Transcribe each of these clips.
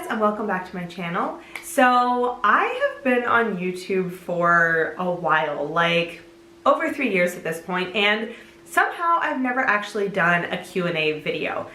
guys, and welcome back to my channel. So I have been on YouTube for a while, like over 3 years at this point, and somehow I've never actually done a Q&A video.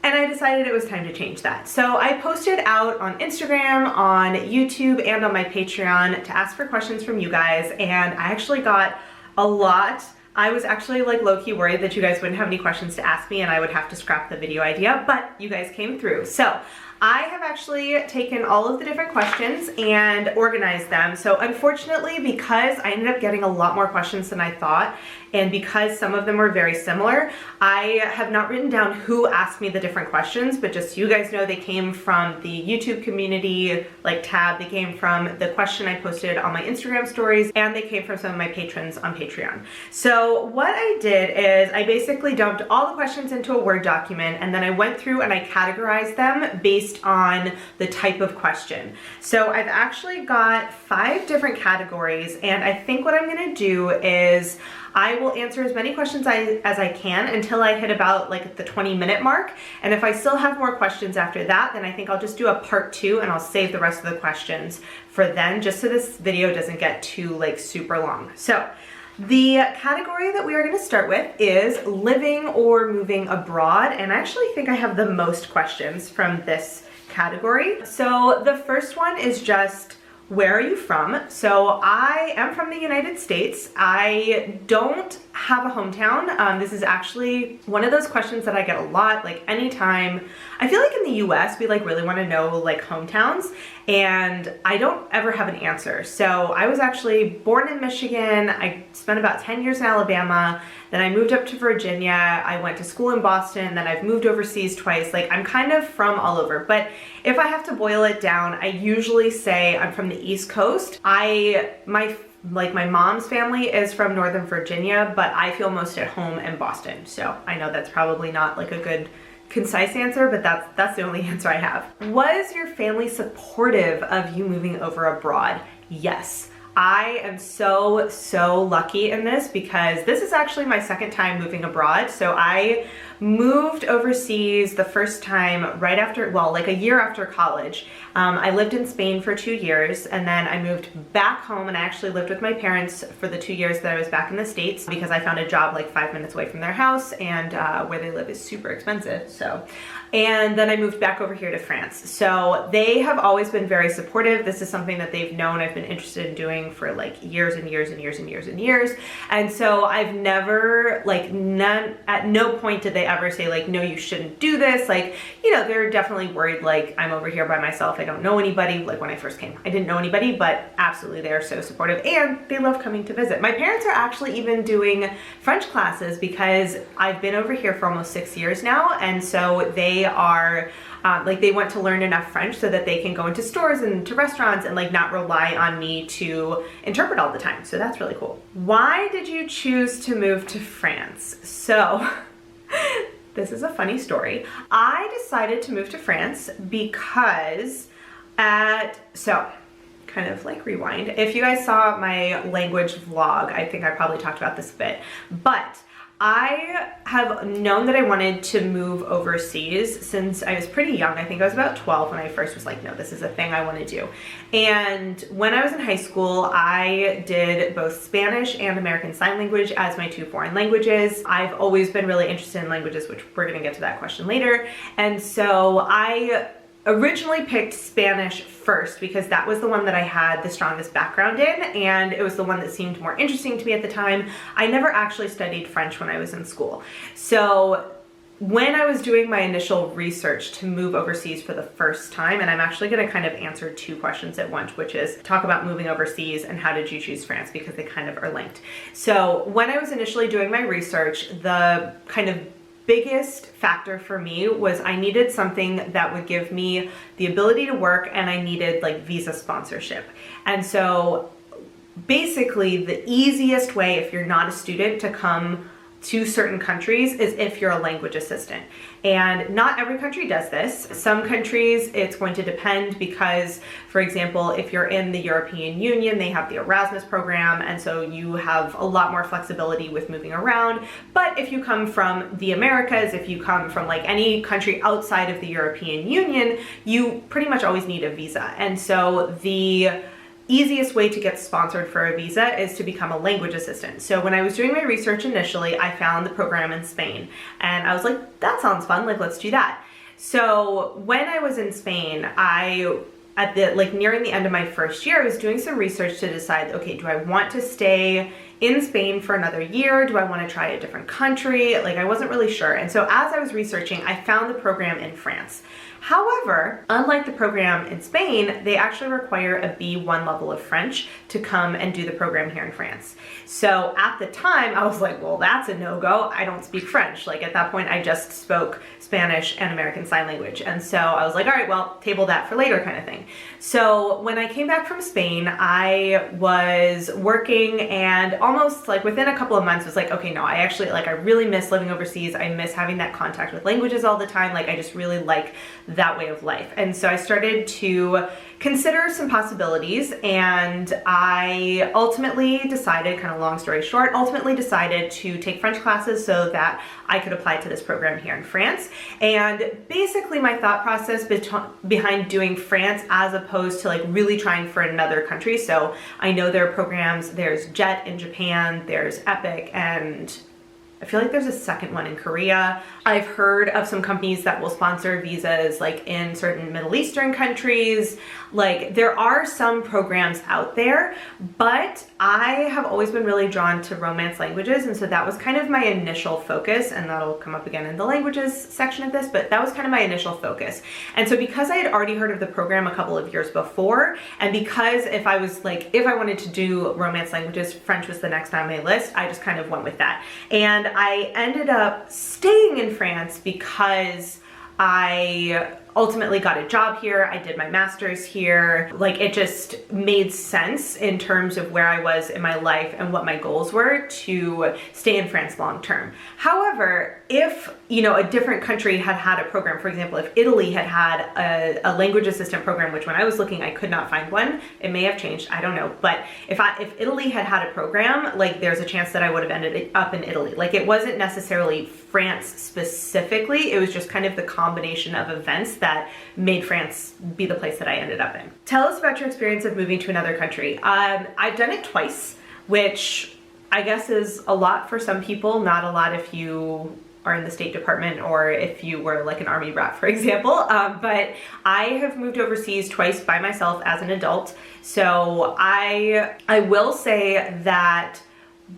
And I decided it was time to change that. So I posted out on Instagram, on YouTube, and on my Patreon to ask for questions from you guys, and I actually got a lot. I was actually like low-key worried that you guys wouldn't have any questions to ask me and I would have to scrap the video idea, but you guys came through. So I have actually taken all of the different questions and organized them. So unfortunately, because I ended up getting a lot more questions than I thought, and because some of them were very similar, I have not written down who asked me the different questions, but just so you guys know, they came from the YouTube community like tab, they came from the question I posted on my Instagram stories, and they came from some of my patrons on Patreon. So what I did is I basically dumped all the questions into a Word document, and then I went through and I categorized them based on the type of question. So I've actually got 5 different categories, and I think what I'm gonna do is I will answer as many questions as I can until I hit about like the 20-minute mark. And if I still have more questions after that, then I think I'll just do a part 2 and I'll save the rest of the questions for then, just so this video doesn't get too like super long. So the category that we are going to start with is living or moving abroad. And I actually think I have the most questions from this category. So the first one is just, where are you from? So I am from the United States. I don't have a hometown. This is actually one of those questions that I get a lot, like anytime. I feel like in the US, we like really want to know like hometowns, and I don't ever have an answer. So I was actually born in Michigan. I spent about 10 years in Alabama. Then I moved up to Virginia. I went to school in Boston. Then I've moved overseas twice. Like I'm kind of from all over, but if I have to boil it down, I usually say I'm from the East Coast. My mom's family is from Northern Virginia, but I feel most at home in Boston. So I know that's probably not like a good concise answer, but that's the only answer I have. Was your family supportive of you moving over abroad? Yes. I am so lucky in this because this is actually my second time moving abroad. So I moved overseas the first time right after, well, like a year after college. I lived in Spain for 2 years, and then I moved back home, and I actually lived with my parents for the 2 years that I was back in the States because I found a job like 5 minutes away from their house, and where they live is super expensive. So, and then I moved back over here to France. So they have always been very supportive. This is something that they've known I've been interested in doing for like years and years and years and years and years. And so I've never, like at no point did they ever say like, no, you shouldn't do this. Like, you know, they're definitely worried like I'm over here by myself. I don't know anybody. Like when I first came, I didn't know anybody, but absolutely they're so supportive and they love coming to visit. My parents are actually even doing French classes because I've been over here for almost 6 years now. And so they are like they want to learn enough French so that they can go into stores and to restaurants and like not rely on me to interpret all the time. So that's really cool. Why did you choose to move to France? So this is a funny story. I decided to move to France because so kind of like rewind. If you guys saw my language vlog, I think I probably talked about this a bit, but I have known that I wanted to move overseas since I was pretty young. I think I was about 12 when I first was like, no, this is a thing I want to do. And when I was in high school, I did both Spanish and American Sign Language as my 2 foreign languages. I've always been really interested in languages, which we're going to get to that question later. And so I originally picked Spanish first because that was the one that I had the strongest background in, and it was the one that seemed more interesting to me at the time. I never actually studied French when I was in school. So when I was doing my initial research to move overseas for the first time, and I'm actually going to kind of answer 2 questions at once, which is talk about moving overseas and how did you choose France, because they kind of are linked. So when I was initially doing my research, the kind of biggest factor for me was I needed something that would give me the ability to work, and I needed like visa sponsorship. And so basically the easiest way, if you're not a student, to come to certain countries is if you're a language assistant. And not every country does this. Some countries it's going to depend because, for example, if you're in the European Union, they have the Erasmus program, and so you have a lot more flexibility with moving around. But if you come from the Americas, if you come from like any country outside of the European Union, you pretty much always need a visa. And so the easiest way to get sponsored for a visa is to become a language assistant. So when I was doing my research initially, I found the program in Spain and I was like, that sounds fun, like let's do that. So when I was in Spain, at the nearing the end of my first year, I was doing some research to decide, okay, do I want to stay in Spain for another year? Do I want to try a different country? Like I wasn't really sure. And so as I was researching, I found the program in France. However, unlike the program in Spain, they actually require a B1 level of French to come and do the program here in France. So at the time, I was like, well, that's a no-go. I don't speak French. Like at that point, I just spoke Spanish and American Sign Language. And so I was like, all right, well, table that for later kind of thing. So when I came back from Spain, I was working and almost like within a couple of months was like, okay, no, I really miss living overseas. I miss having that contact with languages all the time. Like I just really like that way of life. And so I started to consider some possibilities, and I ultimately decided, kind of long story short, to take French classes so that I could apply to this program here in France. And basically my thought process behind doing France as opposed to like really trying for another country. So I know there are programs, there's JET in Japan, there's EPIC, and I feel like there's a second one in Korea. I've heard of some companies that will sponsor visas like in certain Middle Eastern countries. Like there are some programs out there, but I have always been really drawn to Romance languages. And so that was kind of my initial focus, and that'll come up again in the languages section of this, but that was kind of my initial focus. And so because I had already heard of the program a couple of years before, and because if I wanted to do Romance languages, French was the next on my list, I just kind of went with that. And I ended up staying in France because I ultimately got a job here. I did my master's here. Like it just made sense in terms of where I was in my life and what my goals were to stay in France long term. However, if a different country had a program, for example, if Italy had a language assistant program, which when I was looking, I could not find one. It may have changed, I don't know. But if Italy had a program, like there's a chance that I would have ended up in Italy. Like it wasn't necessarily France specifically, it was just kind of the combination of events that made France be the place that I ended up in. Tell us about your experience of moving to another country. I've done it twice, which I guess is a lot for some people, not a lot if you are in the State Department or if you were like an Army brat, for example. But I have moved overseas twice by myself as an adult. So I will say that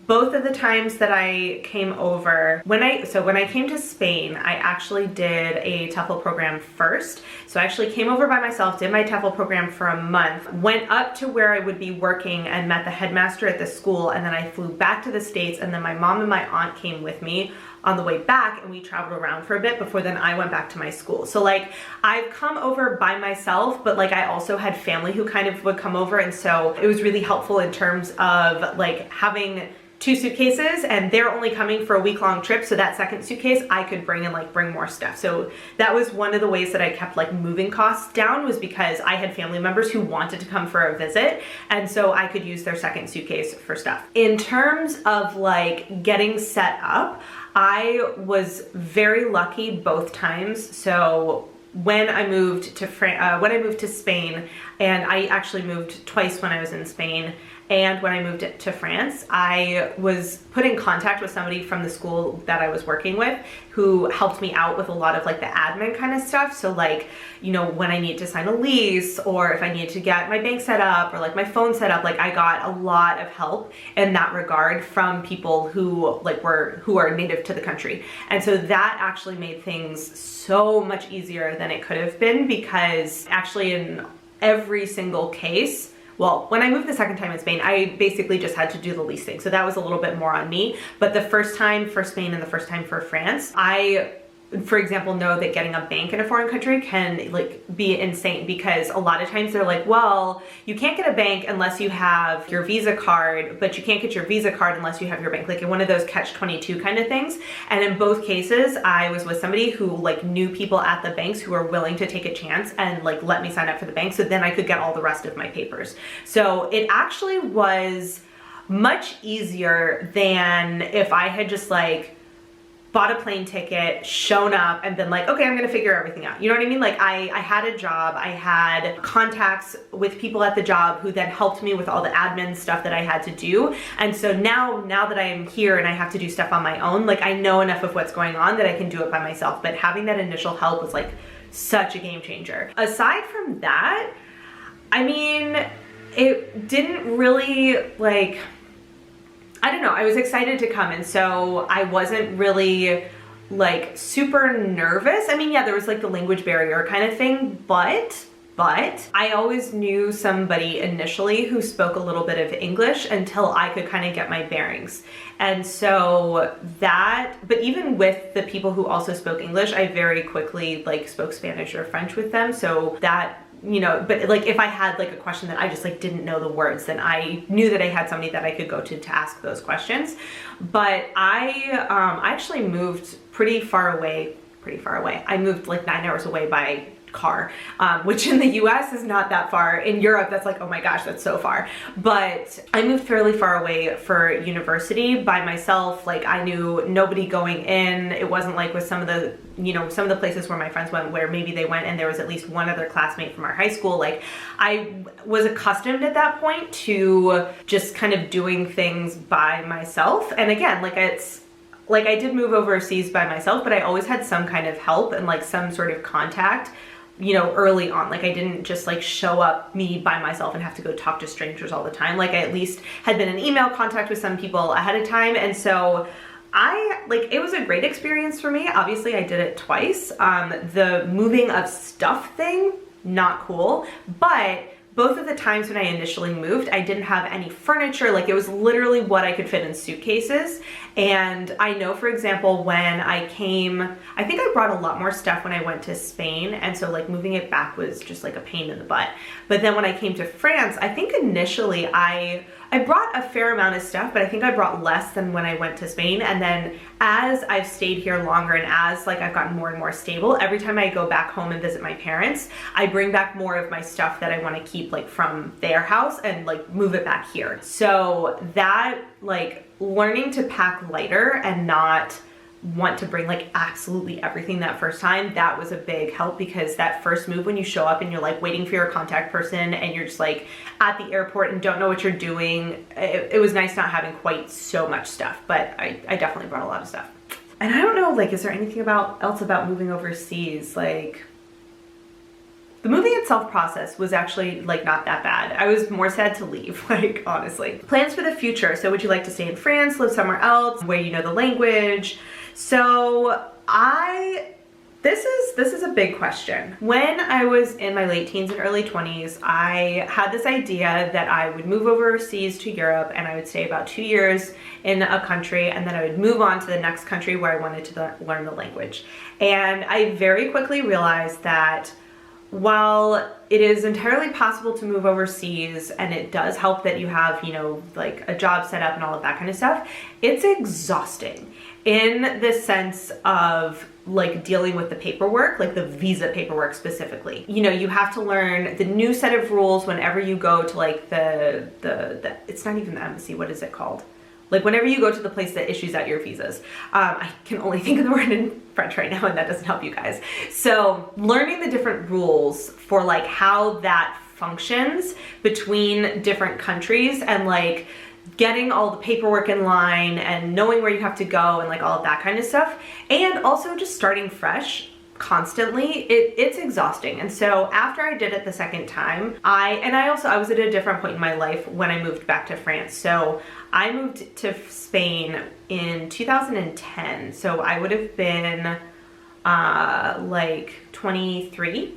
both of the times that I came over, when I came to Spain, I actually did a TEFL program first. So I actually came over by myself, did my TEFL program for a month, went up to where I would be working and met the headmaster at the school, and then I flew back to the States, and then my mom and my aunt came with me on the way back, and we traveled around for a bit before then I went back to my school. So like I've come over by myself, but like I also had family who kind of would come over, and so it was really helpful in terms of like having 2 suitcases, and they're only coming for a week-long trip, so that second suitcase I could bring more stuff. So that was one of the ways that I kept like moving costs down, was because I had family members who wanted to come for a visit, and so I could use their second suitcase for stuff. In terms of like getting set up, I was very lucky both times. So when I moved to Spain, and I actually moved twice when I was in Spain, and when I moved to France, I was put in contact with somebody from the school that I was working with who helped me out with a lot of like the admin kind of stuff. So like, when I need to sign a lease, or if I need to get my bank set up or like my phone set up, like I got a lot of help in that regard from people who are native to the country. And so that actually made things so much easier than it could have been, because actually in every single case, well, when I moved the second time in Spain, I basically just had to do the lease thing. So that was a little bit more on me. But the first time for Spain and the first time for France, for example, know that getting a bank in a foreign country can like be insane, because a lot of times they're like, well, you can't get a bank unless you have your Visa card, but you can't get your Visa card unless you have your bank, like in one of those catch-22 kind of things. And in both cases, I was with somebody who like knew people at the banks who were willing to take a chance and like let me sign up for the bank, so then I could get all the rest of my papers. So it actually was much easier than if I had just like bought a plane ticket, shown up, and been like, okay, I'm gonna figure everything out. You know what I mean? Like I had a job, I had contacts with people at the job who then helped me with all the admin stuff that I had to do. And so now that I am here and I have to do stuff on my own, like I know enough of what's going on that I can do it by myself. But having that initial help was like such a game changer. Aside from that, I mean, it didn't really like, I don't know, I was excited to come, and so I wasn't really like super nervous. I mean, yeah, there was like the language barrier kind of thing, but I always knew somebody initially who spoke a little bit of English until I could kind of get my bearings. And so that, but even with the people who also spoke English, I very quickly like spoke Spanish or French with them. So that, you know, but like if I had like a question that I just like didn't know the words, then I knew that I had somebody that I could go to ask those questions. But I actually moved pretty far away. I moved like 9 hours away by car, which in the US is not that far. In Europe, that's like, oh my gosh, that's so far. But I moved fairly far away for university by myself. Like I knew nobody going in. It wasn't like with some of the, you know, some of the places where my friends went, where maybe they went and there was at least one other classmate from our high school. Like I was accustomed at that point to just kind of doing things by myself. And again, like it's, like I did move overseas by myself, but I always had some kind of help and like some sort of contact, you know, early on. Like I didn't just like show up me by myself and have to go talk to strangers all the time. Like I at least had been in email contact with some people ahead of time. And so it was a great experience for me. Obviously I did it twice. The moving of stuff thing, not cool, but both of the times when I initially moved, I didn't have any furniture. Like it was literally what I could fit in suitcases. And I know, for example, when I came, I think I brought a lot more stuff when I went to Spain. And so like moving it back was just like a pain in the butt. But then when I came to France, I think initially I brought a fair amount of stuff, but I think I brought less than when I went to Spain. And then as I've stayed here longer and as like I've gotten more and more stable, every time I go back home and visit my parents, I bring back more of my stuff that I want to keep like from their house and like move it back here. So that like learning to pack lighter and not want to bring like absolutely everything that first time, that was a big help, because that first move when you show up and you're like waiting for your contact person and you're just like at the airport and don't know what you're doing, it was nice not having quite so much stuff. But I definitely brought a lot of stuff. And I don't know, like, is there anything else about moving overseas? Like, the moving itself process was actually like not that bad. I was more sad to leave, like honestly. Plans for the future. So would you like to stay in France, live somewhere else, where you know the language? So this is a big question. When I was in my late teens and early 20s, I had this idea that I would move overseas to Europe and I would stay about 2 years in a country, and then I would move on to the next country where I wanted to learn the language. And I very quickly realized that while it is entirely possible to move overseas and it does help that you have, you know, like a job set up and all of that kind of stuff, it's exhausting in the sense of like dealing with the paperwork, like the visa paperwork specifically. You know, you have to learn the new set of rules whenever you go to like the it's not even the embassy, what is it called? Like whenever you go to the place that issues out your visas. I can only think of the word in French right now and that doesn't help you guys. So learning the different rules for like how that functions between different countries and like getting all the paperwork in line and knowing where you have to go and like all of that kind of stuff. And also just starting fresh constantly, it's exhausting. And so after I did it the second time, I was at a different point in my life when I moved back to France. So I moved to Spain in 2010. So I would have been like 23,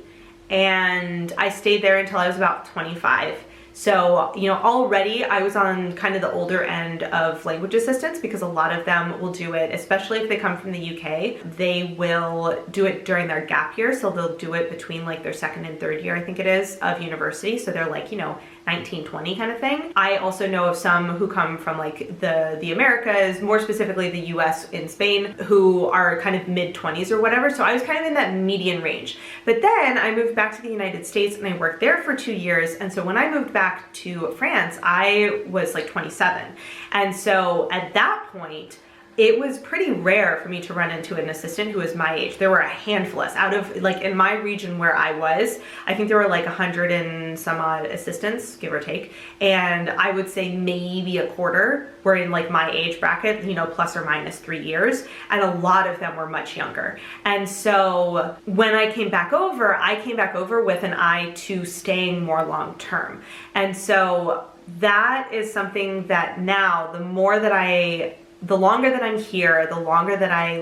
and I stayed there until I was about 25. So, you know, already I was on kind of the older end of language assistance because a lot of them will do it, especially if they come from the UK, they will do it during their gap year. So they'll do it between like their second and third year, I think it is, of university. So they're like, you know, 19, 20 kind of thing. I also know of some who come from like the Americas, more specifically the US in Spain, who are kind of mid-20s or whatever. So I was kind of in that median range. But then I moved back to the United States and I worked there for 2 years. And so when I moved back to France, I was like 27. And so at that point, it was pretty rare for me to run into an assistant who was my age. There were a handful out of, like in my region where I was, I think there were like 100 and some odd assistants, give or take. And I would say maybe a quarter were in like my age bracket, you know, plus or minus 3 years. And a lot of them were much younger. And so when I came back over with an eye to staying more long term. And so that is something that now, the longer that I'm here, the longer that I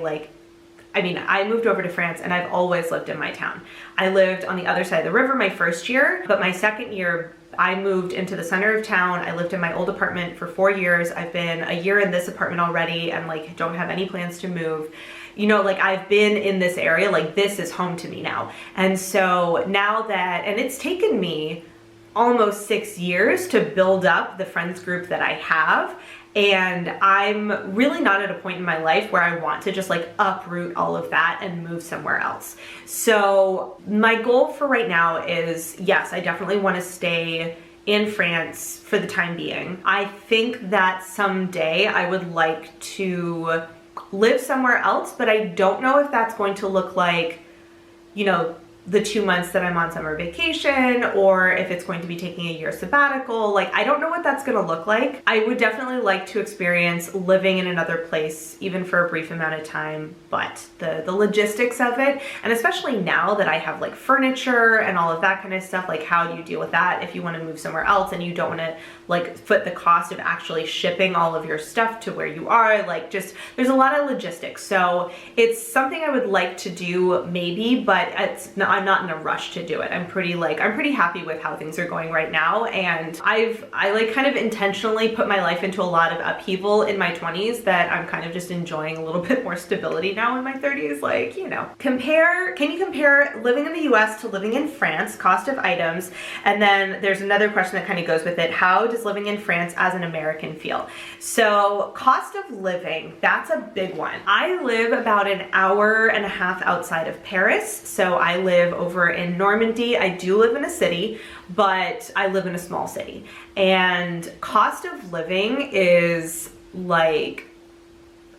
moved over to France and I've always lived in my town. I lived on the other side of the river my first year, but my second year, I moved into the center of town. I lived in my old apartment for 4 years. I've been a year in this apartment already and like don't have any plans to move. You know, like I've been in this area, like this is home to me now. And so now that, and it's taken me almost 6 years to build up the friends group that I have. And I'm really not at a point in my life where I want to just like uproot all of that and move somewhere else. So my goal for right now is, yes, I definitely want to stay in France for the time being. I think that someday I would like to live somewhere else, but I don't know if that's going to look like, you know, the 2 months that I'm on summer vacation, or if it's going to be taking a year sabbatical. Like, I don't know what that's gonna look like. I would definitely like to experience living in another place, even for a brief amount of time, but the logistics of it, and especially now that I have like furniture and all of that kind of stuff, like how do you deal with that if you wanna move somewhere else and you don't wanna like foot the cost of actually shipping all of your stuff to where you are, like just, there's a lot of logistics. So it's something I would like to do maybe, but I'm not in a rush to do it. I'm pretty happy with how things are going right now. And I like kind of intentionally put my life into a lot of upheaval in my 20s that I'm kind of just enjoying a little bit more stability now in my 30s. Like, you know, can you compare living in the US to living in France, cost of items? And then there's another question that kind of goes with it. How does living in France as an American feel? So cost of living, that's a big one. I live about an hour and a half outside of Paris. So I live over in Normandy. I do live in a city, but I live in a small city. And cost of living is like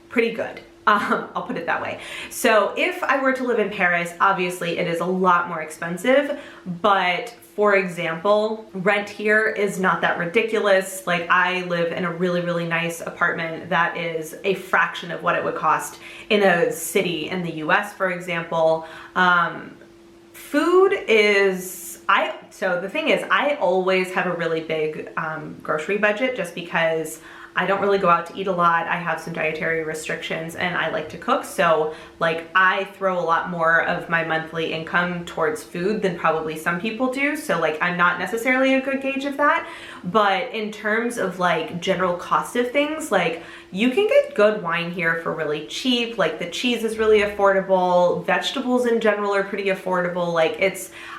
pretty good. I'll put it that way. So if I were to live in Paris, obviously it is a lot more expensive, but for example, rent here is not that ridiculous. Like I live in a really, really nice apartment that is a fraction of what it would cost in a city in the US, for example. Food is, so the thing is, I always have a really big grocery budget just because I don't really go out to eat a lot. I have some dietary restrictions and I like to cook. So like I throw a lot more of my monthly income towards food than probably some people do. So like I'm not necessarily a good gauge of that. But in terms of like general cost of things, like you can get good wine here for really cheap. Like the cheese is really affordable. Vegetables in general are pretty affordable. Like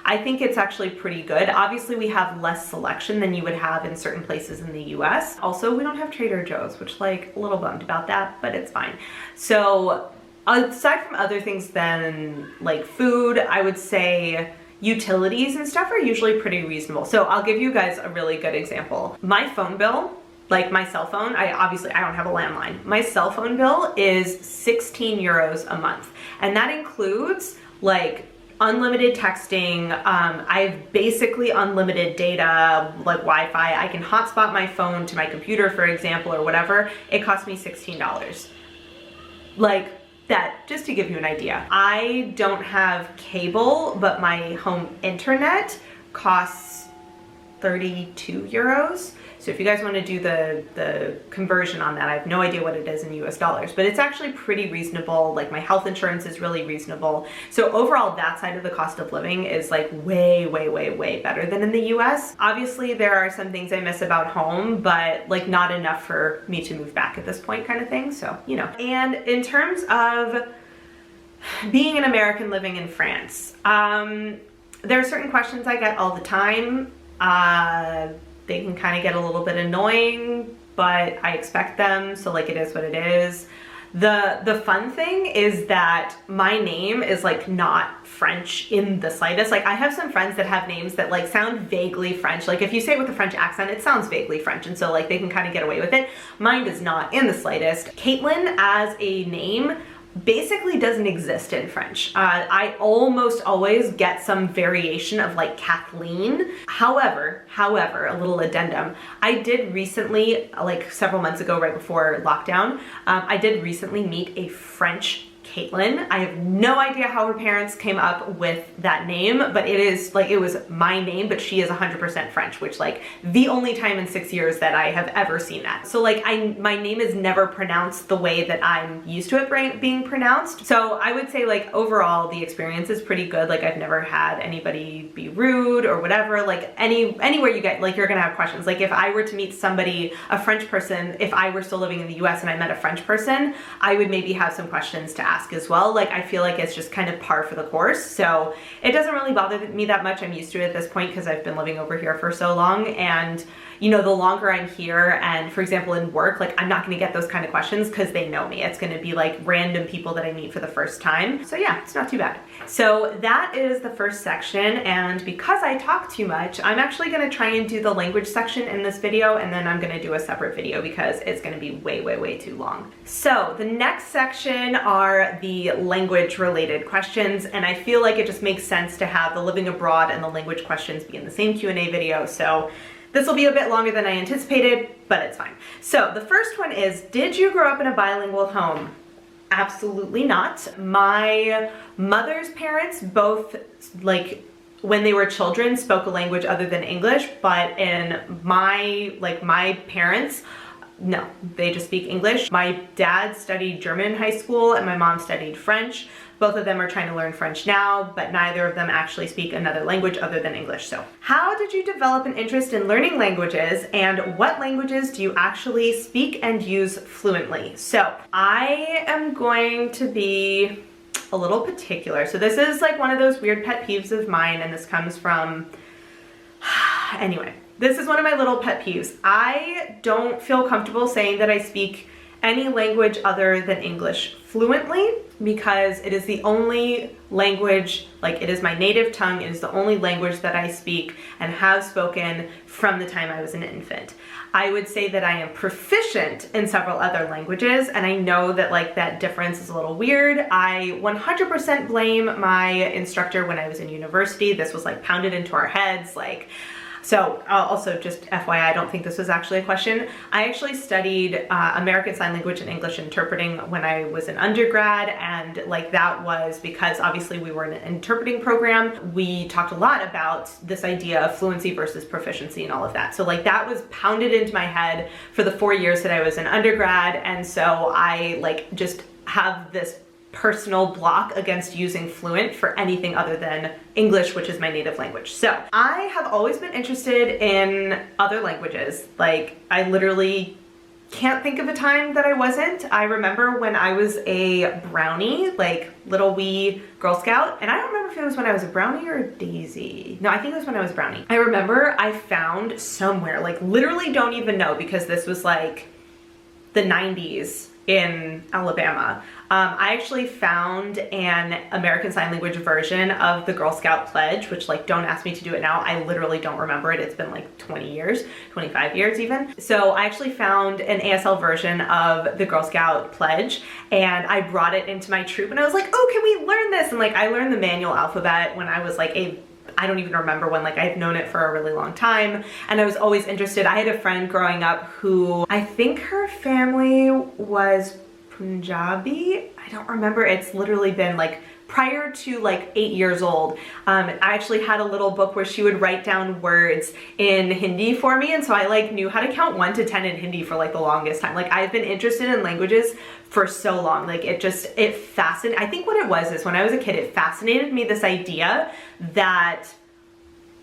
I think it's actually pretty good. Obviously we have less selection than you would have in certain places in the US. Also, we don't have Trader Joe's, which like a little bummed about that, but it's fine. So aside from other things than like food, I would say utilities and stuff are usually pretty reasonable. So I'll give you guys a really good example. My phone bill, like my cell phone, I don't have a landline. My cell phone bill is 16 euros a month. And that includes like unlimited texting. I have basically unlimited data, like Wi-Fi. I can hotspot my phone to my computer, for example, or whatever. It cost me $16. Like that, just to give you an idea. I don't have cable, but my home internet costs 32 euros. So if you guys want to do the conversion on that, I have no idea what it is in US dollars, but it's actually pretty reasonable. Like my health insurance is really reasonable. So overall, that side of the cost of living is like way, way, way, way better than in the US. Obviously, there are some things I miss about home, but like not enough for me to move back at this point kind of thing. So, you know. And in terms of being an American living in France, there are certain questions I get all the time. They can kind of get a little bit annoying, but I expect them, so like it is what it is. The fun thing is that my name is like not French in the slightest. Like I have some friends that have names that like sound vaguely French. Like if you say it with a French accent, it sounds vaguely French, and so like they can kind of get away with it. Mine does not in the slightest. Caitlin as a name basically doesn't exist in French. I almost always get some variation of like Kathleen. However, a little addendum. I did recently, like several months ago, right before lockdown, I did recently meet a French Caitlin. I have no idea how her parents came up with that name, but it is like, it was my name, but she is 100% French, which like the only time in 6 years that I have ever seen that. So like my name is never pronounced the way that I'm used to it being pronounced. So I would say like overall the experience is pretty good. Like I've never had anybody be rude or whatever. Like anywhere you get, like you're gonna have questions. Like if I were to meet somebody, a French person, if I were still living in the US and I met a French person, I would maybe have some questions to ask as well. Like I feel like it's just kind of par for the course, so it doesn't really bother me that much. I'm used to it at this point because I've been living over here for so long, and you know, the longer I'm here, and for example in work, like I'm not going to get those kind of questions because they know me. It's going to be like random people that I meet for the first time. So yeah, it's not too bad. So that is the first section, and because I talk too much, I'm actually going to try and do the language section in this video, and then I'm going to do a separate video because it's going to be way, way, way too long. So the next section are the language related questions, and I feel like it just makes sense to have the living abroad and the language questions be in the same Q&A video. So this will be a bit longer than I anticipated, but it's fine. So the first one is, did you grow up in a bilingual home? Absolutely not. My mother's parents both, like when they were children, spoke a language other than English, but in my parents, no, they just speak English. My dad studied German in high school and my mom studied French. Both of them are trying to learn French now, but neither of them actually speak another language other than English. So how did you develop an interest in learning languages, and what languages do you actually speak and use fluently? So I am going to be a little particular. So this is like one of those weird pet peeves of mine, and this comes from, anyway, this is one of my little pet peeves. I don't feel comfortable saying that I speak any language other than English fluently, because it is the only language, like it is my native tongue, it is the only language that I speak and have spoken from the time I was an infant. I would say that I am proficient in several other languages, and I know that like that difference is a little weird. I 100% blame my instructor when I was in university. This was like pounded into our heads, like. So also just FYI, I don't think this was actually a question. I actually studied American Sign Language and English interpreting when I was an undergrad, and like that was because obviously we were in an interpreting program. We talked a lot about this idea of fluency versus proficiency and all of that. So like that was pounded into my head for the 4 years that I was an undergrad, and so I like just have this personal block against using fluent for anything other than English, which is my native language. So I have always been interested in other languages. Like I literally can't think of a time that I wasn't. I remember when I was a brownie, like little wee Girl Scout, and I don't remember if it was when I was a brownie or a daisy. No, I think it was when I was a brownie. I remember I found somewhere, like literally don't even know, because this was like the 90s in Alabama. I actually found an American Sign Language version of the Girl Scout pledge, which like don't ask me to do it now. I literally don't remember it. It's been like 20 years, 25 years even. So I actually found an ASL version of the Girl Scout pledge, and I brought it into my troop, and I was like, oh, can we learn this? And like I learned the manual alphabet when I was like I don't even remember when, like I've known it for a really long time, and I was always interested. I had a friend growing up who, I think her family was Punjabi. I don't remember. It's literally been like prior to like 8 years old, I actually had a little book where she would write down words in Hindi for me, and so I like knew how to count 1 to 10 in Hindi for like the longest time. Like I've been interested in languages for so long. Like it fascinated, I think what it was is when I was a kid, it fascinated me, this idea that,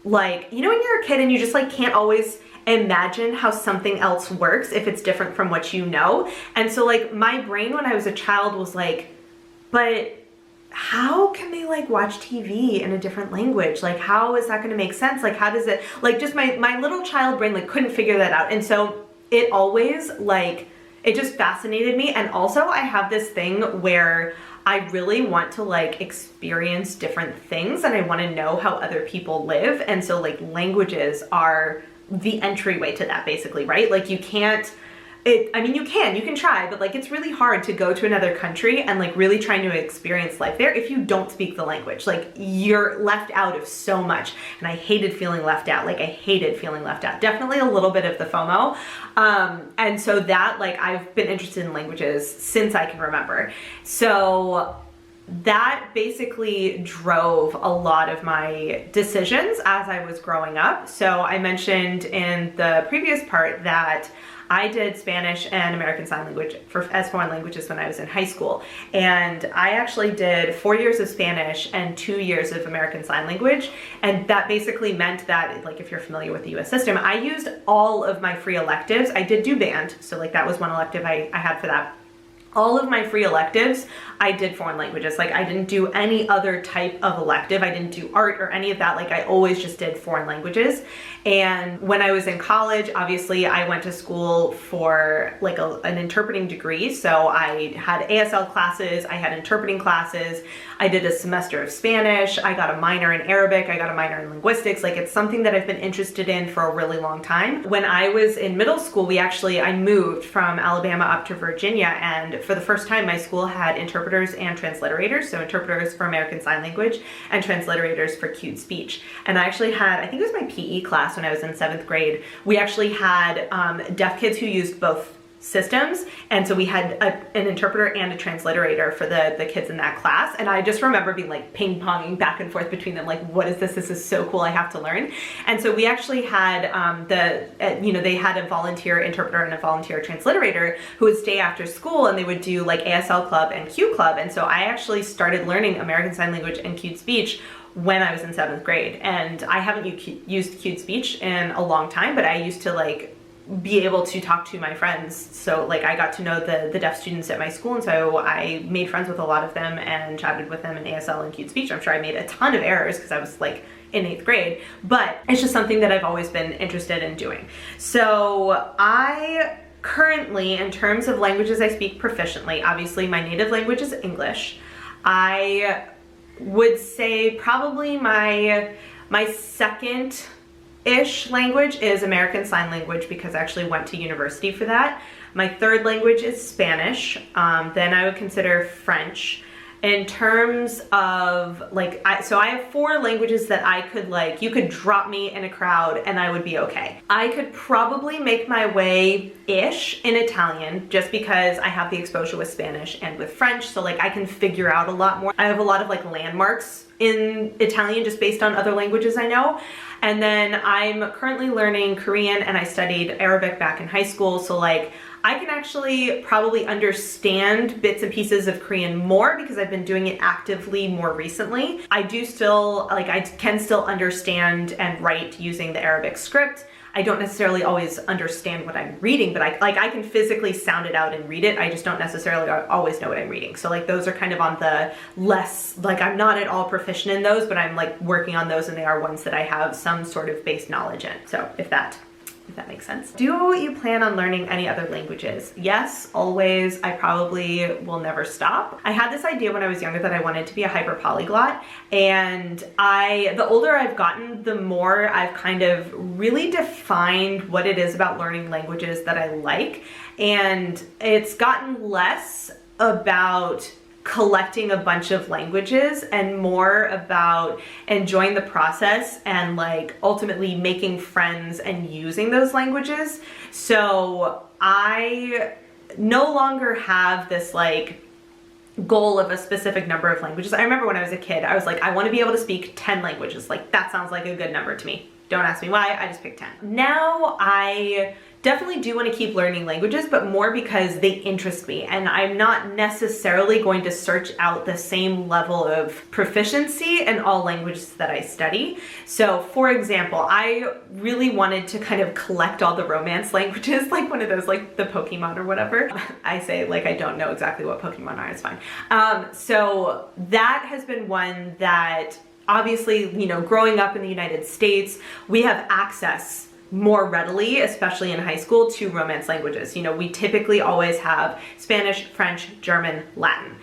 like, you know when you're a kid and you just like can't always imagine how something else works if it's different from what you know. And so like my brain when I was a child was like, but how can they like watch TV in a different language? Like how is that going to make sense? Like how does it, like just my little child brain like couldn't figure that out. And so it always like, it just fascinated me. And also I have this thing where I really want to like experience different things and I want to know how other people live. And so like languages are the entryway to that basically, right? Like you can't, I mean, you can try, but like it's really hard to go to another country and like really trying to experience life there if you don't speak the language. Like you're left out of so much. And I hated feeling left out. Like I hated feeling left out. Definitely a little bit of the FOMO. And so that like I've been interested in languages since I can remember. So that basically drove a lot of my decisions as I was growing up. So I mentioned in the previous part that I did Spanish and American Sign Language as foreign languages when I was in high school. And I actually did 4 years of Spanish and 2 years of American Sign Language. And that basically meant that, like if you're familiar with the US system, I used all of my free electives. I did do band, so like that was one elective I had for that. All of my free electives, I did foreign languages. Like I didn't do any other type of elective. I didn't do art or any of that. Like I always just did foreign languages. And when I was in college, obviously I went to school for like an interpreting degree. So I had ASL classes, I had interpreting classes, I did a semester of Spanish, I got a minor in Arabic, I got a minor in linguistics. Like it's something that I've been interested in for a really long time. When I was in middle school, I moved from Alabama up to Virginia, and for the first time my school had interpreters and transliterators. So interpreters for American Sign Language and transliterators for cued speech. And I actually had, I think it was my PE class when I was in 7th grade, we actually had deaf kids who used both systems, and so we had an interpreter and a transliterator for the kids in that class. And I just remember being like ping-ponging back and forth between them, like, what is this? This is so cool, I have to learn. And so we actually had they had a volunteer interpreter and a volunteer transliterator who would stay after school, and they would do like ASL club and Q club. And so I actually started learning American Sign Language and cued speech when I was in 7th grade. And I haven't used cued speech in a long time, but I used to like be able to talk to my friends. So like I got to know the deaf students at my school, and so I made friends with a lot of them and chatted with them in ASL and cued speech. I'm sure I made a ton of errors because I was like in 8th grade, but it's just something that I've always been interested in doing. So I currently, in terms of languages I speak proficiently, obviously my native language is English. I would say probably my second-ish language is American Sign Language, because I actually went to university for that. My third language is Spanish. Then I would consider French. In terms of like, so I have 4 languages that I could like, you could drop me in a crowd and I would be okay. I could probably make my way-ish in Italian just because I have the exposure with Spanish and with French. So like I can figure out a lot more. I have a lot of like landmarks in Italian just based on other languages I know. And then I'm currently learning Korean, and I studied Arabic back in high school. So like I can actually probably understand bits and pieces of Korean more because I've been doing it actively more recently. I can still understand and write using the Arabic script. I don't necessarily always understand what I'm reading, but I can physically sound it out and read it. I just don't necessarily always know what I'm reading. So like those are kind of on the less, like I'm not at all proficient in those, but I'm like working on those, and they are ones that I have some sort of base knowledge in. So if that makes sense. Do you plan on learning any other languages? Yes, always. I probably will never stop. I had this idea when I was younger that I wanted to be a hyper polyglot, and the older I've gotten, the more I've kind of really defined what it is about learning languages that I like, and it's gotten less about collecting a bunch of languages and more about enjoying the process and like ultimately making friends and using those languages. So I no longer have this like goal of a specific number of languages. I remember when I was a kid, I was like, I want to be able to speak 10 languages. Like, that sounds like a good number to me. Don't ask me why, I just picked 10. Now I definitely do want to keep learning languages, but more because they interest me, and I'm not necessarily going to search out the same level of proficiency in all languages that I study. So for example, I really wanted to kind of collect all the Romance languages, like one of those, like the Pokemon or whatever. I say like I don't know exactly what Pokemon are, it's fine. So that has been one that obviously, you know, growing up in the United States, we have access more readily, especially in high school, to Romance languages. You know, we typically always have Spanish, French, German, Latin.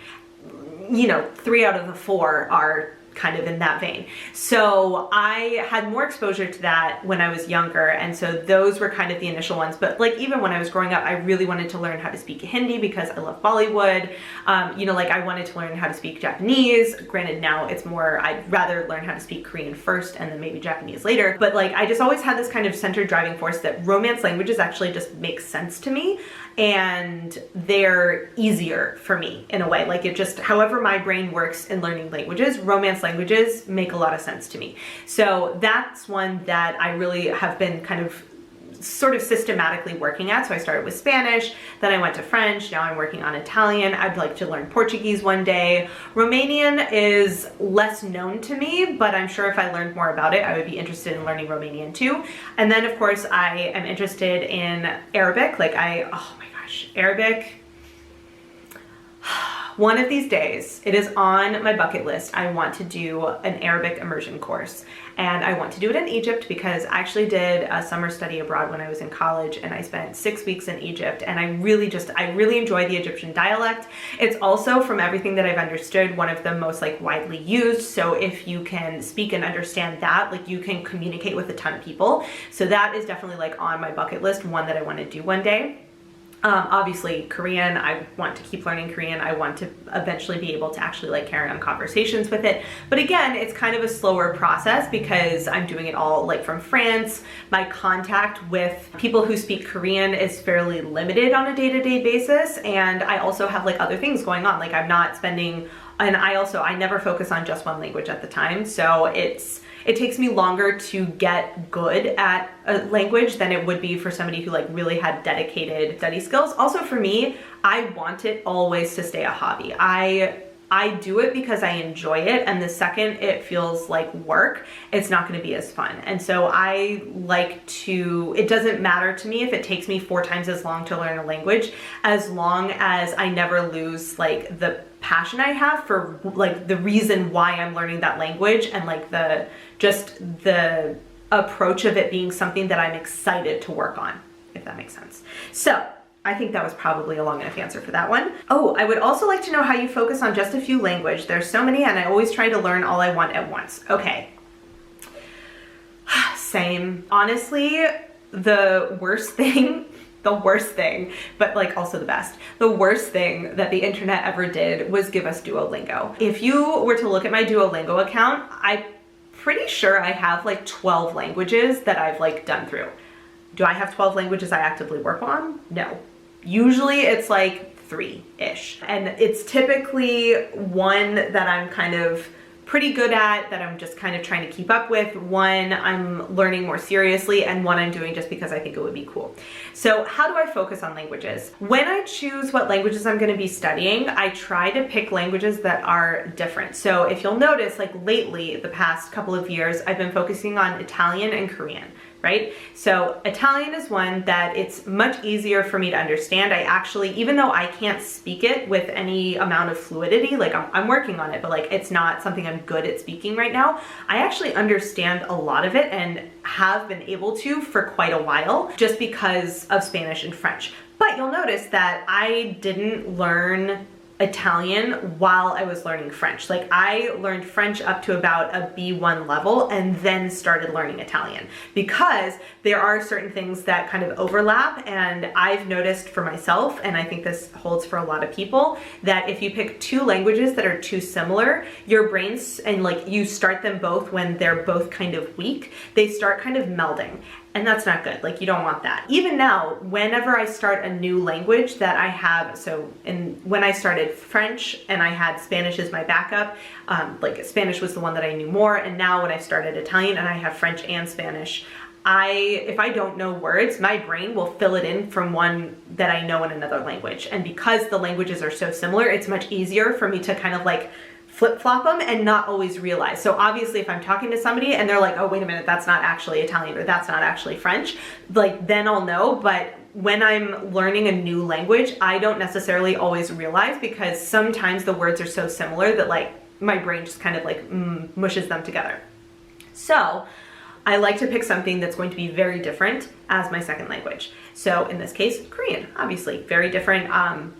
You know, 3 out of the 4 are kind of in that vein. So I had more exposure to that when I was younger, and so those were kind of the initial ones. But like even when I was growing up, I really wanted to learn how to speak Hindi because I love Bollywood. You know, like I wanted to learn how to speak Japanese. Granted, now it's more, I'd rather learn how to speak Korean first and then maybe Japanese later. But like I just always had this kind of centered driving force that Romance languages actually just make sense to me, and they're easier for me in a way. Like it just, however my brain works in learning languages, Romance languages make a lot of sense to me. So that's one that I really have been kind of sort of systematically working at. So I started with Spanish, then I went to French, now I'm working on Italian. I'd like to learn Portuguese one day. Romanian is less known to me, but I'm sure if I learned more about it, I would be interested in learning Romanian too. And then of course I am interested in Arabic. Like oh my gosh, Arabic. One of these days, it is on my bucket list. I want to do an Arabic immersion course, and I want to do it in Egypt because I actually did a summer study abroad when I was in college, and I spent 6 weeks in Egypt, and I really enjoy the Egyptian dialect. It's also, from everything that I've understood, one of the most like widely used. So if you can speak and understand that, like you can communicate with a ton of people. So that is definitely like on my bucket list, one that I want to do one day. Obviously Korean, I want to keep learning Korean. I want to eventually be able to actually like carry on conversations with it. But again, it's kind of a slower process because I'm doing it all like from France. My contact with people who speak Korean is fairly limited on a day-to-day basis. And I also have like other things going on. Like I'm not spending, and I never focus on just one language at the time. So it takes me longer to get good at a language than it would be for somebody who like really had dedicated study skills. Also for me, I want it always to stay a hobby. I do it because I enjoy it, and the second it feels like work, it's not going to be as fun. And so I like to, it doesn't matter to me if it takes me 4 times as long to learn a language, as long as I never lose like the passion I have for like the reason why I'm learning that language, and like the approach of it being something that I'm excited to work on, if that makes sense. So I think that was probably a long enough answer for that one. Oh, I would also like to know how you focus on just a few languages. There's so many, and I always try to learn all I want at once. Okay. Same. Honestly, the worst thing, but like also the best, the worst thing that the internet ever did was give us Duolingo. If you were to look at my Duolingo account, I'm pretty sure I have like 12 languages that I've like done through. Do I have 12 languages I actively work on? No. Usually it's like 3-ish. And it's typically one that I'm kind of pretty good at, that I'm just kind of trying to keep up with, one I'm learning more seriously, and one I'm doing just because I think it would be cool. So how do I focus on languages? When I choose what languages I'm going to be studying, I try to pick languages that are different. So if you'll notice, like lately, the past couple of years, I've been focusing on Italian and Korean. Right? So Italian is one that it's much easier for me to understand. I actually, even though I can't speak it with any amount of fluidity, like I'm working on it, but like it's not something I'm good at speaking right now, I actually understand a lot of it and have been able to for quite a while just because of Spanish and French. But you'll notice that I didn't learn Italian while I was learning French. Like I learned French up to about a B1 level and then started learning Italian, because there are certain things that kind of overlap, and I've noticed for myself, and I think this holds for a lot of people, that if you pick 2 languages that are too similar, your brains, and like you start them both when they're both kind of weak, they start kind of melding. And that's not good. Like, you don't want that. Even now, whenever I start a new language that I have, when I started French and I had Spanish as my backup, like Spanish was the one that I knew more. And now when I started Italian and I have French and Spanish, if I don't know words, my brain will fill it in from one that I know in another language. And because the languages are so similar, it's much easier for me to kind of like flip-flop them and not always realize. So obviously if I'm talking to somebody and they're like, oh, wait a minute, that's not actually Italian or that's not actually French, like then I'll know. But when I'm learning a new language, I don't necessarily always realize, because sometimes the words are so similar that like my brain just kind of like mushes them together. So I like to pick something that's going to be very different as my second language. So in this case, Korean, obviously very different.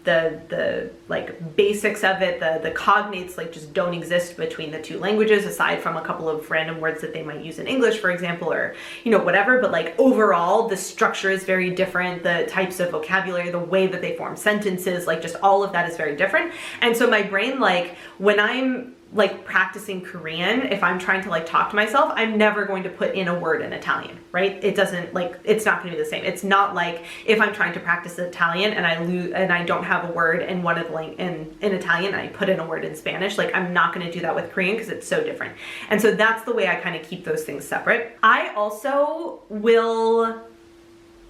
The like basics of it, the cognates like just don't exist between the two languages, aside from a couple of random words that they might use in English, for example, or whatever. But like overall, the structure is very different. The types of vocabulary, the way that they form sentences, like just all of that is very different. And so my brain, like when I'm like practicing Korean, if I'm trying to like talk to myself, I'm never going to put in a word in Italian, right? It doesn't, like, it's not gonna be the same. It's not like if I'm trying to practice Italian and I don't have a word in one of the in Italian and I put in a word in Spanish, like I'm not gonna do that with Korean because it's so different. And so that's the way I kind of keep those things separate. I also will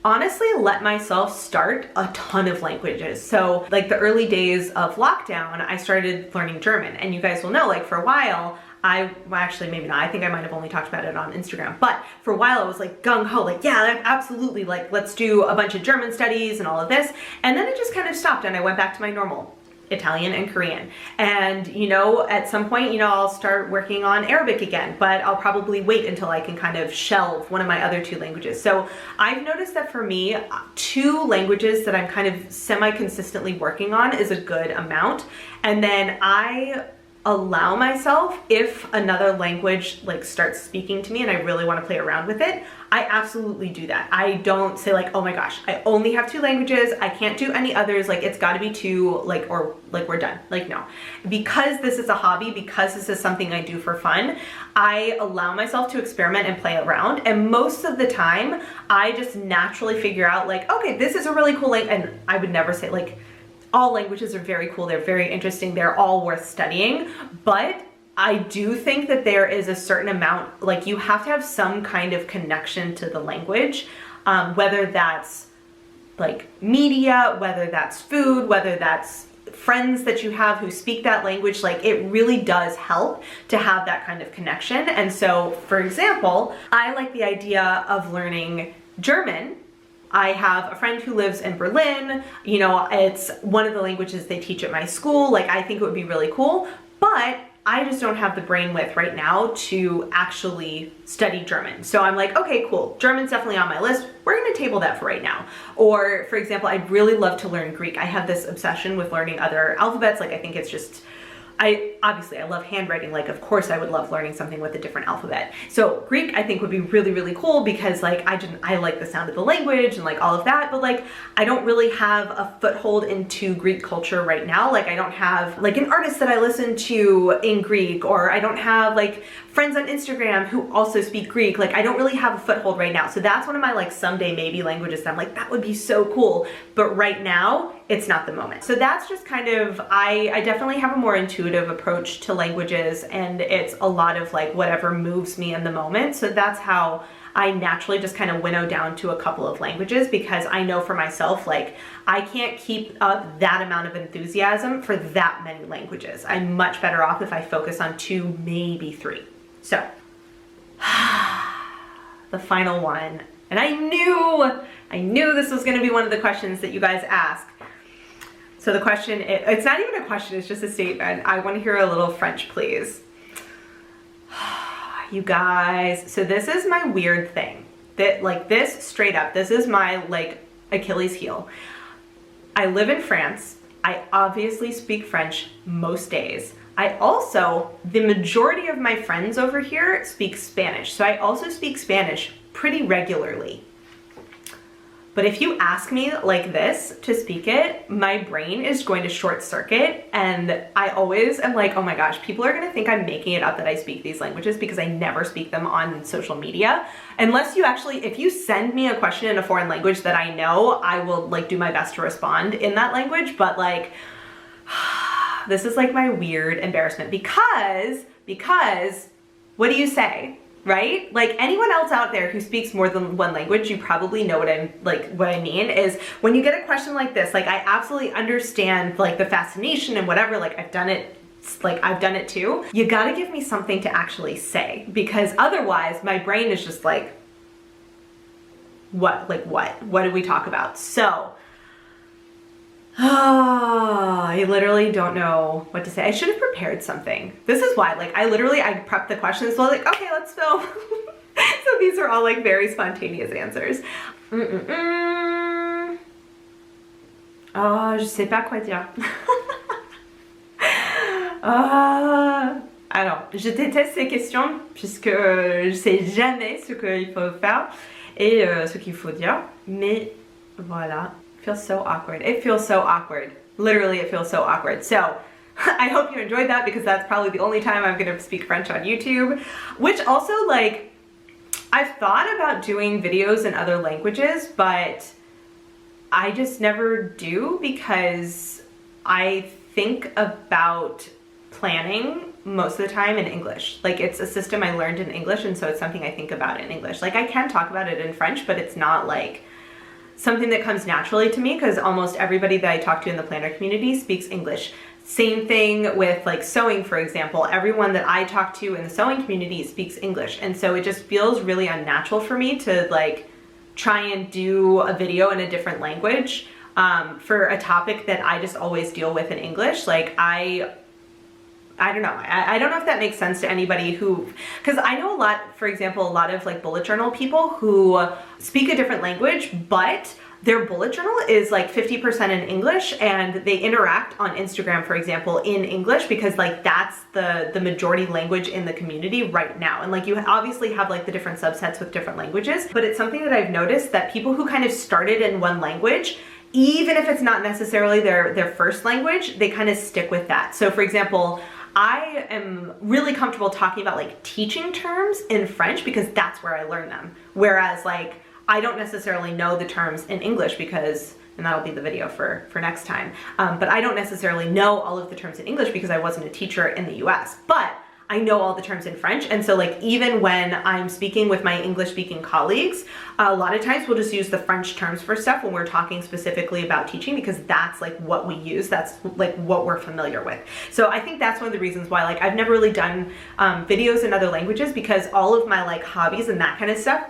honestly let myself start a ton of languages. So like the early days of lockdown, I started learning German, and you guys will know, like for a while, well, actually maybe not, I think I might have only talked about it on Instagram, but for a while I was like gung-ho, like yeah, absolutely, like let's do a bunch of German studies and all of this. And then it just kind of stopped and I went back to my normal Italian and Korean. And at some point, I'll start working on Arabic again, but I'll probably wait until I can kind of shelve one of my other two languages. So I've noticed that for me, 2 languages that I'm kind of semi-consistently working on is a good amount. And then I allow myself, if another language like starts speaking to me and I really want to play around with it, I absolutely do that. I don't say like, oh my gosh, I only have 2 languages, I can't do any others, like it's got to be 2, like, or like we're done. Like no, because this is a hobby, because this is something I do for fun, I allow myself to experiment and play around. And most of the time I just naturally figure out like, okay, this is a really cool language. And I would never say like, all languages are very cool, they're very interesting, they're all worth studying, but I do think that there is a certain amount, like you have to have some kind of connection to the language, whether that's like media, whether that's food, whether that's friends that you have who speak that language. Like it really does help to have that kind of connection. And so, for example, I like the idea of learning German. I have a friend who lives in Berlin, it's one of the languages they teach at my school. Like I think it would be really cool, but I just don't have the brainwidth right now to actually study German. So I'm like, okay, cool. German's definitely on my list. We're gonna table that for right now. Or for example, I'd really love to learn Greek. I have this obsession with learning other alphabets. Like I think it's just, obviously I love handwriting, like of course I would love learning something with a different alphabet. So Greek I think would be really, really cool because like I like the sound of the language and like all of that, but like I don't really have a foothold into Greek culture right now. Like I don't have like an artist that I listen to in Greek, or I don't have like friends on Instagram who also speak Greek. Like I don't really have a foothold right now. So that's one of my like someday maybe languages that I'm like, that would be so cool. But right now it's not the moment. So that's just kind of, I definitely have a more intuitive approach to languages, and it's a lot of like whatever moves me in the moment. So that's how I naturally just kind of winnow down to a couple of languages, because I know for myself, like I can't keep up that amount of enthusiasm for that many languages. I'm much better off if I focus on 2, maybe 3. So the final one, and I knew this was going to be one of the questions that you guys ask. So the question, it's not even a question, it's just a statement. I want to hear a little French, please. You guys, so this is my weird thing. That like this, straight up, this is my like Achilles heel. I live in France. I obviously speak French most days. I also, the majority of my friends over here speak Spanish. So I also speak Spanish pretty regularly. But if you ask me like this to speak it, my brain is going to short circuit, and I always am like, oh my gosh, people are gonna think I'm making it up that I speak these languages because I never speak them on social media. Unless you actually, if you send me a question in a foreign language that I know, I will like do my best to respond in that language, but like, this is like my weird embarrassment because what do you say? Right? Like anyone else out there who speaks more than one language, you probably know what I mean is when you get a question like this, like I absolutely understand like the fascination and whatever, like I've done it too. You gotta give me something to actually say, because otherwise my brain is just like, what did we talk about? So, I literally don't know what to say. I should have prepared something. This is why, like, I prepped the questions, so I was like, okay, let's film. So these are all like very spontaneous answers. Oh, je sais pas quoi dire. Alors, je déteste ces questions puisque je sais jamais ce qu'il faut faire et ce qu'il faut dire, mais voilà. Feels so awkward. It feels so awkward. Literally, it feels so awkward. So I hope you enjoyed that, because that's probably the only time I'm gonna speak French on YouTube, which also, like, I've thought about doing videos in other languages, but I just never do because I think about planning most of the time in English. Like, it's a system I learned in English, and so it's something I think about in English. Like, I can talk about it in French, but it's not like something that comes naturally to me, because almost everybody that I talk to in the planner community speaks English. Same thing with like sewing, for example. Everyone that I talk to in the sewing community speaks English, and so it just feels really unnatural for me to like try and do a video in a different language for a topic that I just always deal with in English. Like I don't know. I don't know if that makes sense to anybody who, because I know a lot, for example, a lot of like bullet journal people who speak a different language, but their bullet journal is like 50% in English, and they interact on Instagram, for example, in English, because like that's the majority language in the community right now. And like you obviously have like the different subsets with different languages, but it's something that I've noticed that people who kind of started in one language, even if it's not necessarily their first language, they kind of stick with that. So for example, I am really comfortable talking about like teaching terms in French because that's where I learned them. Whereas like, I don't necessarily know the terms in English because, and that'll be the video for next time, but I don't necessarily know all of the terms in English because I wasn't a teacher in the US, but I know all the terms in French. And so like, even when I'm speaking with my English speaking colleagues, a lot of times we'll just use the French terms for stuff when we're talking specifically about teaching, because that's like what we use. That's like what we're familiar with. So I think that's one of the reasons why like I've never really done videos in other languages, because all of my like hobbies and that kind of stuff,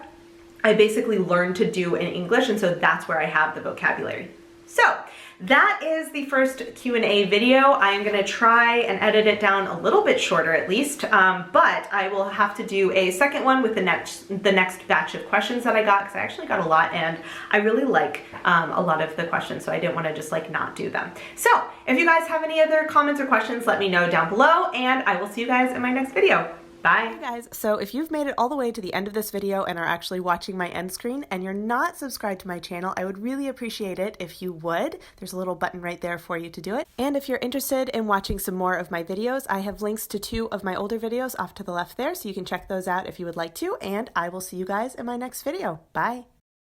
I basically learned to do in English. And so that's where I have the vocabulary. So that is the first Q&A video. I am gonna try and edit it down a little bit shorter at least, but I will have to do a second one with the next batch of questions that I got, because I actually got a lot and I really like a lot of the questions, so I didn't want to just like not do them. So if you guys have any other comments or questions, let me know down below, and I will see you guys in my next video. Bye. Hey guys, so if you've made it all the way to the end of this video and are actually watching my end screen and you're not subscribed to my channel, I would really appreciate it if you would. There's a little button right there for you to do it. And if you're interested in watching some more of my videos, I have links to 2 of my older videos off to the left there, so you can check those out if you would like to, and I will see you guys in my next video. Bye.